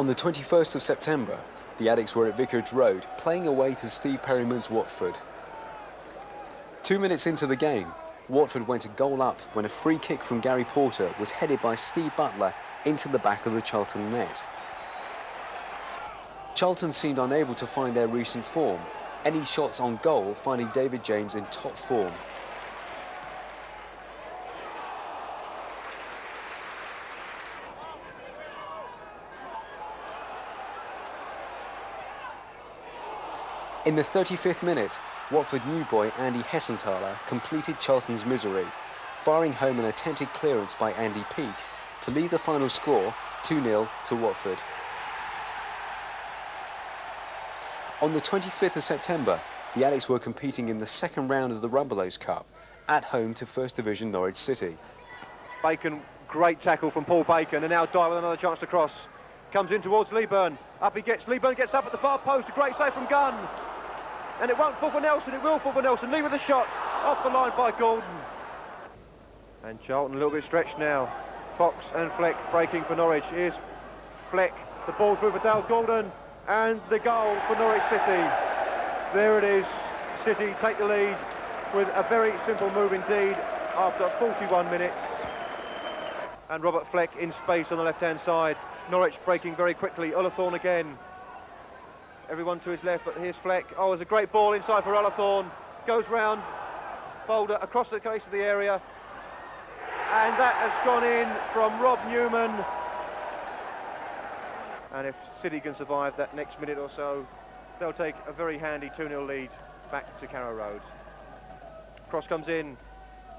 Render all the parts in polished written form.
On the 21st of September, the Addicks were at Vicarage Road, playing away to Steve Perryman's Watford. 2 minutes into the game, Watford went a goal up when a free kick from Gary Porter was headed by Steve Butler into the back of the Charlton net. Charlton seemed unable to find their recent form, any shots on goal finding David James in top form. In the 35th minute, Watford new boy Andy Hessenthaler completed Charlton's misery, firing home an attempted clearance by Andy Peake to leave the final score 2-0 to Watford. On the 25th of September, the Addicks were competing in the second round of the Rumbelows Cup, at home to First Division Norwich City. Bacon, great tackle from Paul Bacon, and now Dyer with another chance to cross. Comes in towards Leeburn, up he gets, Leeburn gets up at the far post, a great save from Gunn. And it won't fall for Nelson, it will fall for Nelson. Lee with the shot, off the line by Gordon. And Charlton a little bit stretched now. Fox and Fleck breaking for Norwich. Here's Fleck, the ball through for Dale Gordon, and the goal for Norwich City. There it is, City take the lead with a very simple move indeed after 41 minutes. And Robert Fleck in space on the left-hand side. Norwich breaking very quickly, Ullathorne again. Everyone to his left, but here's Fleck. Oh, there's a great ball inside for Ullathorne. Goes round, Boulder across the face of the area. And that has gone in from Rob Newman. And if City can survive that next minute or so, they'll take a very handy 2-0 lead back to Carrow Road. Cross comes in.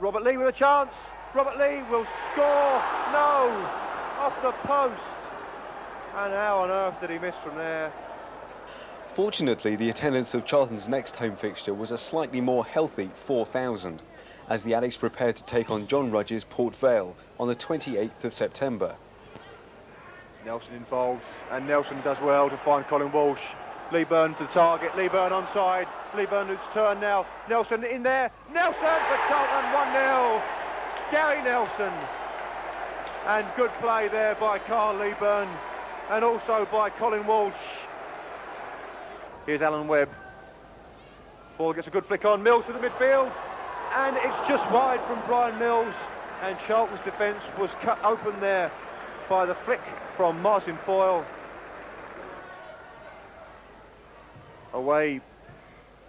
Robert Lee with a chance. Robert Lee will score. No! Off the post. And how on earth did he miss from there? Fortunately, the attendance of Charlton's next home fixture was a slightly more healthy 4,000, as the Addicks prepared to take on John Rudge's Port Vale on the 28th of September. Nelson involved, and Nelson does well to find Colin Walsh. Leeburn to the target, Leeburn onside, Leeburn who's turned now, Nelson in there, Nelson for Charlton, 1-0, Gary Nelson. And good play there by Carl Leeburn, and also by Colin Walsh. Here's Alan Webb. Ball gets a good flick on, Mills to the midfield, and it's just wide from Brian Mills, and Charlton's defence was cut open there by the flick from Martin Boyle. Away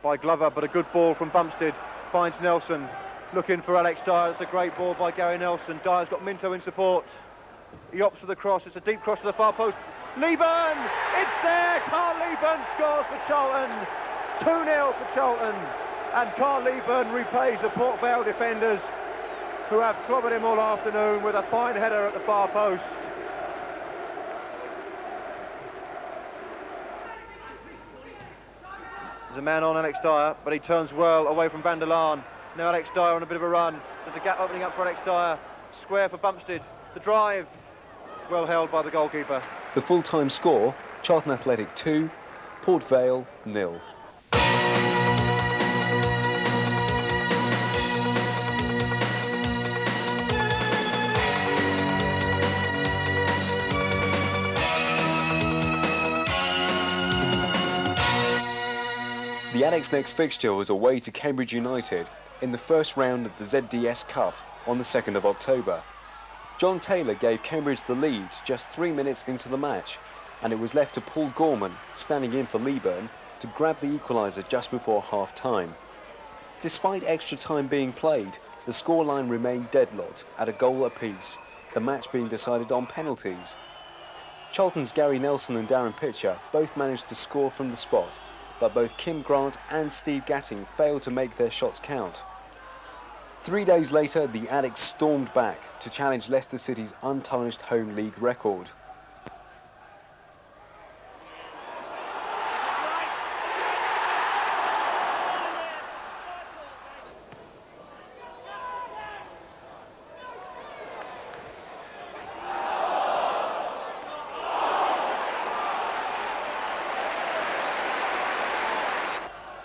by Glover, but a good ball from Bumstead, finds Nelson, looking for Alex Dyer. It's a great ball by Gary Nelson. Dyer's got Minto in support. He opts for the cross, it's a deep cross to the far post. Leeburn, it's there, Carl Leeburn scores for Charlton, 2-0 for Charlton, and Carl Leeburn repays the Port Vale defenders who have clobbered him all afternoon with a fine header at the far post. There's a man on Alex Dyer, but he turns well away from Van der Laan. Now Alex Dyer on a bit of a run, there's a gap opening up for Alex Dyer, square for Bumstead, the drive, well held by the goalkeeper. The full-time score, Charlton Athletic 2, Port Vale 0. The Addicks' next fixture was away to Cambridge United in the first round of the ZDS Cup on the 2nd of October. John Taylor gave Cambridge the lead just 3 minutes into the match, and it was left to Paul Gorman, standing in for Leeburn, to grab the equaliser just before half-time. Despite extra time being played, the scoreline remained deadlocked at a goal apiece, the match being decided on penalties. Charlton's Gary Nelson and Darren Pitcher both managed to score from the spot, but both Kim Grant and Steve Gatting failed to make their shots count. 3 days later, the Addicks stormed back to challenge Leicester City's untarnished home league record.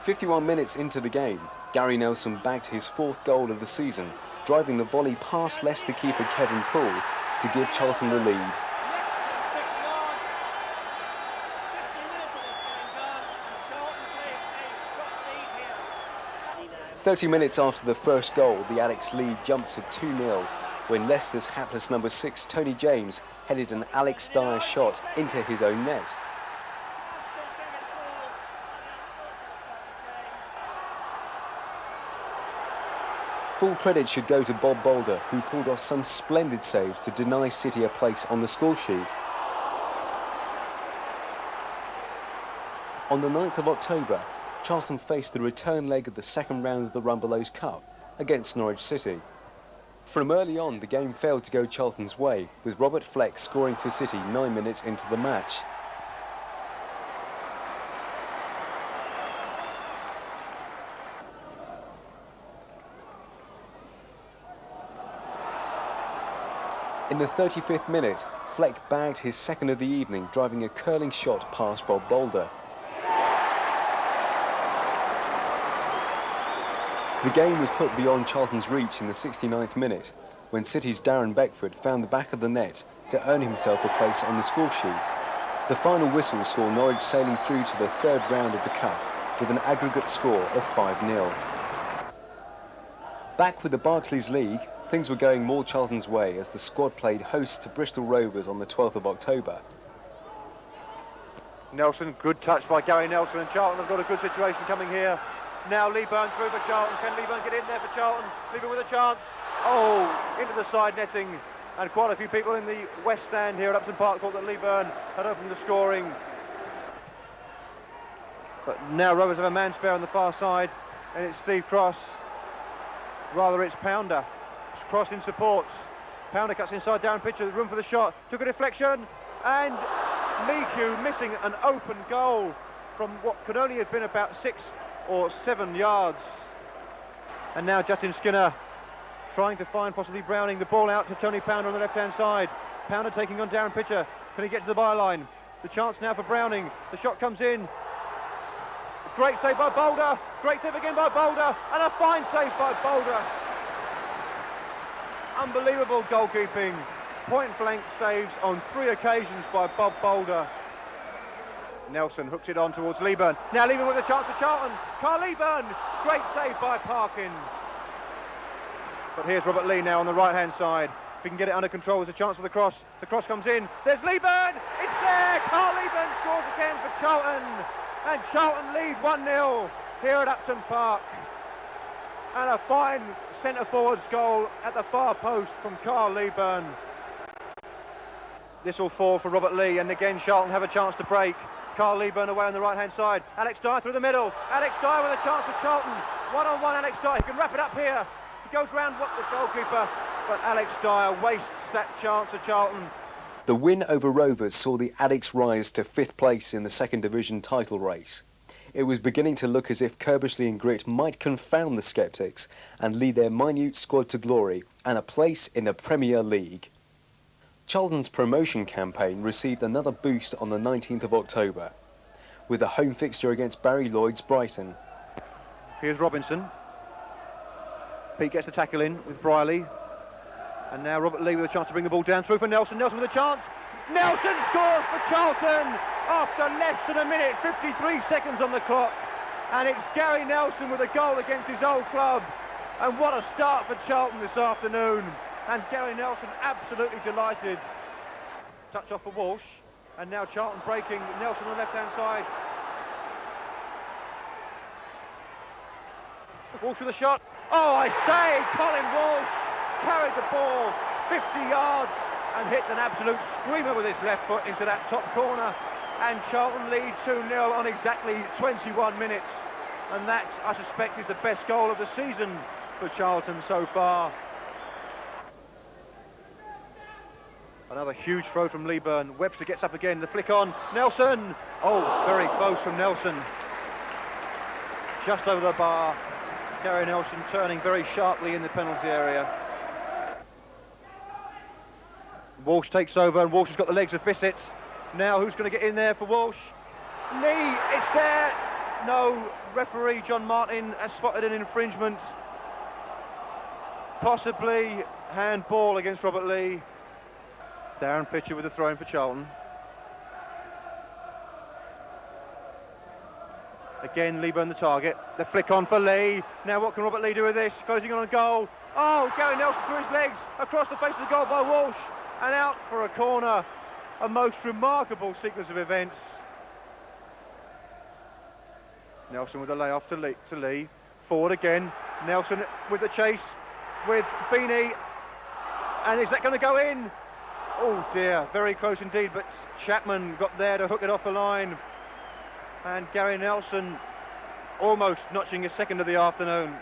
"51 minutes into the game, Gary Nelson bagged his 4th goal of the season, driving the volley past Leicester keeper Kevin Poole to give Charlton the lead. 30 minutes after the first goal, the Addicts lead jumped to 2-0 when Leicester's hapless number 6, Tony James, headed an Alex Dyer shot into his own net. Full credit should go to Bob Boulder, who pulled off some splendid saves to deny City a place on the scoresheet. On the 9th of October, Charlton faced the return leg of the second round of the Rumbelows Cup against Norwich City. From early on, the game failed to go Charlton's way, with Robert Fleck scoring for City 9 minutes into the match. In the 35th minute, Fleck bagged his second of the evening, driving a curling shot past Bob Boulder. The game was put beyond Charlton's reach in the 69th minute, when City's Darren Beckford found the back of the net to earn himself a place on the scoresheet. The final whistle saw Norwich sailing through to the third round of the Cup with an aggregate score of 5-0. Back with the Barclays League, things were going more Charlton's way as the squad played host to Bristol Rovers on the 12th of October. Nelson, good touch by Gary Nelson, and Charlton have got a good situation coming here. Now Leeburn through for Charlton. Can Leeburn get in there for Charlton? Leeburn with a chance. Oh, into the side netting. And quite a few people in the west stand here at Upton Park thought that Leeburn had opened the scoring. But now Rovers have a man spare on the far side, and it's Steve Cross. Rather, it's Pounder. It's Cross in support. Pounder cuts inside Darren Pitcher, room for the shot. Took a deflection, and Miku missing an open goal from what could only have been about 6 or 7 yards. And now Justin Skinner trying to find possibly Browning. The ball out to Tony Pounder on the left-hand side. Pounder taking on Darren Pitcher. Can he get to the byline? The chance now for Browning. The shot comes in. Great save by Boulder. Great save again by Boulder. And a fine save by Boulder. Unbelievable goalkeeping. Point-blank saves on 3 occasions by Bob Boulder. Nelson hooks it on towards Leeburn. Now Leeburn with a chance for Charlton. Carl Leeburn. Great save by Parkin. But here's Robert Lee now on the right-hand side. If he can get it under control, there's a chance for the cross. The cross comes in. There's Leeburn. It's there. Carl Leeburn scores again for Charlton. And Charlton lead 1-0 here at Upton Park. And a fine centre-forwards goal at the far post from Carl Leeburn. This will fall for Robert Lee, and again Charlton have a chance to break. Carl Leeburn away on the right-hand side. Alex Dyer through the middle. Alex Dyer with a chance for Charlton. One-on-one Alex Dyer. He can wrap it up here. He goes round the goalkeeper, but Alex Dyer wastes that chance for Charlton. The win over Rovers saw the Addicts rise to 5th place in the second division title race. It was beginning to look as if Curbs and Gritt might confound the sceptics and lead their minute squad to glory and a place in the Premier League. Charlton's promotion campaign received another boost on the 19th of October, with a home fixture against Barry Lloyd's Brighton. Here's Robinson. Pete gets the tackle in with Briley. And now Robert Lee with a chance to bring the ball down through for Nelson. Nelson with a chance. Nelson scores for Charlton after less than a minute, 53 seconds on the clock. And it's Gary Nelson with a goal against his old club. And what a start for Charlton this afternoon. And Gary Nelson absolutely delighted. Touch off for Walsh. And now Charlton breaking. Nelson on the left-hand side. Walsh with a shot. Oh, I say, Colin Walsh carried the ball 50 yards and hit an absolute screamer with his left foot into that top corner. And Charlton lead 2-0 on exactly 21 minutes. And that, I suspect, is the best goal of the season for Charlton so far. Another huge throw from Leeburn. Webster gets up again, the flick on. Nelson! Oh, very close from Nelson. Just over the bar. Gary Nelson turning very sharply in the penalty area. Walsh takes over, and Walsh has got the legs of Bissett. Now who's going to get in there for Walsh? Knee, it's there. No, referee John Martin has spotted an infringement. Possibly handball against Robert Lee. Darren Pitcher with a throw in for Charlton. Again, Leeburn the target. The flick on for Lee. Now what can Robert Lee do with this? Closing on a goal. Oh, Gary Nelson through his legs. Across the face of the goal by Walsh. And out for a corner. A most remarkable sequence of events. Nelson with a layoff to Lee. Forward again. Nelson with the chase with Beanie. And is that going to go in? Oh dear, very close indeed, but Chapman got there to hook it off the line. And Gary Nelson almost notching his second of the afternoon.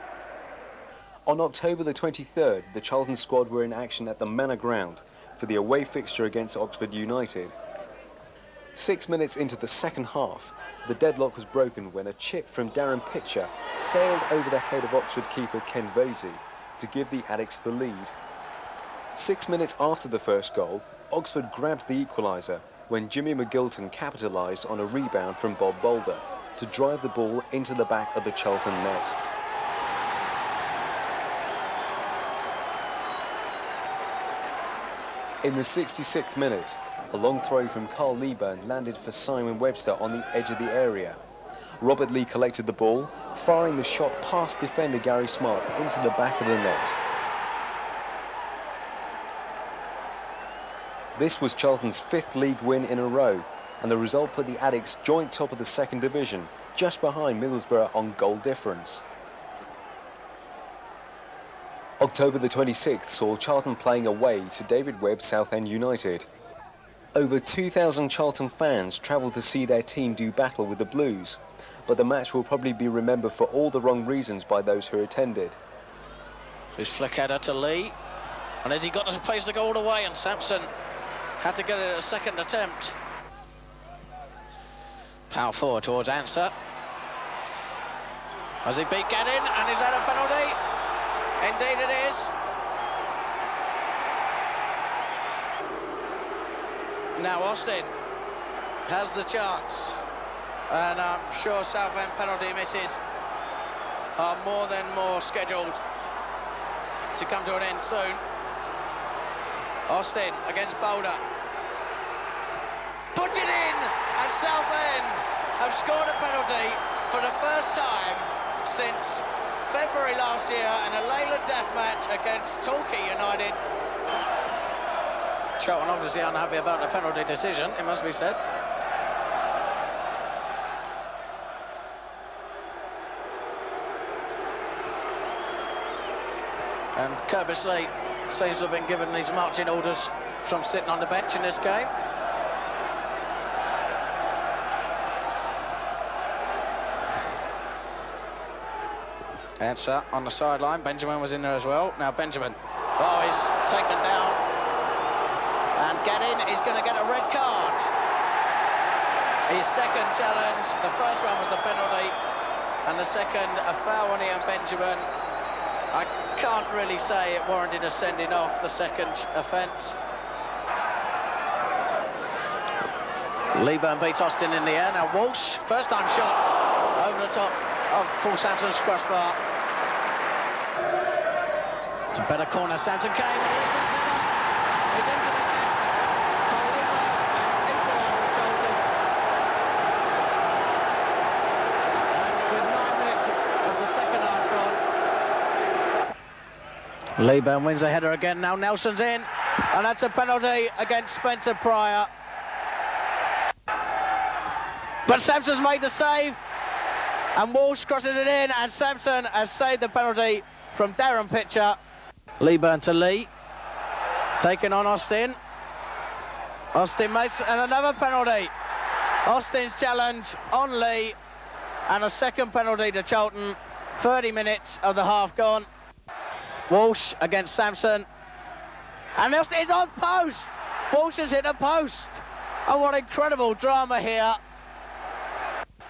On October the 23rd, the Charlton squad were in action at the Manor Ground for the away fixture against Oxford United. 6 minutes into the second half, the deadlock was broken when a chip from Darren Pitcher sailed over the head of Oxford keeper Ken Vasey to give the Addicts the lead. 6 minutes after the first goal, Oxford grabbed the equaliser when Jimmy McGilton capitalised on a rebound from Bob Boulder to drive the ball into the back of the Charlton net. In the 66th minute, a long throw from Carl Leeburn landed for Simon Webster on the edge of the area. Robert Lee collected the ball, firing the shot past defender Gary Smart into the back of the net. This was Charlton's 5th league win in a row, and the result put the Addicts joint top of the second division, just behind Middlesbrough on goal difference. October the 26th saw Charlton playing away to David Webb's Southend United. Over 2,000 Charlton fans travelled to see their team do battle with the Blues, but the match will probably be remembered for all the wrong reasons by those who attended. His flick header to Lee, and as he got to place the goal away, and Sampson had to get it at a second attempt. Power forward towards Answer. As he beat Gannon, and is that a penalty? Indeed it is. Now Austin has the chance, and I'm sure Southend penalty misses are more than scheduled to come to an end soon. Austin against Boulder. Put it in, and Southend have scored a penalty for the first time since February last year in a Leyland death match against Torquay United. Charlton obviously unhappy about the penalty decision, it must be said. And Curbs and Gritt seems to have been given these marching orders from sitting on the bench in this game. Answer on the sideline. Benjamin was in there as well. Now Benjamin, oh, he's taken down, and Gannon is going to get a red card. His second challenge. The first one was the penalty, and the second a foul on Ian Benjamin. I can't really say it warranted a sending off, the second offence. Leeburn beats Austin in the air. Now Walsh, first time shot over the top of Paul Sampson's crossbar. It's a better corner. Sampson came, and it's into the net. Carl Leeburn has equalised for Charlton. And with 9 minutes of the second half gone, Leeburn wins the header again. Now Nelson's in, and that's a penalty against Spencer Pryor. But Sampson's made the save, and Walsh crosses it in, and Sampson has saved the penalty from Darren Pitcher. Leeburn to Lee, taking on Austin. Austin makes, and another penalty. Austin's challenge on Lee, and a second penalty to Charlton. 30 minutes of the half gone. Walsh against Sampson, and Austin is on post. Walsh has hit a post. Oh, what incredible drama here.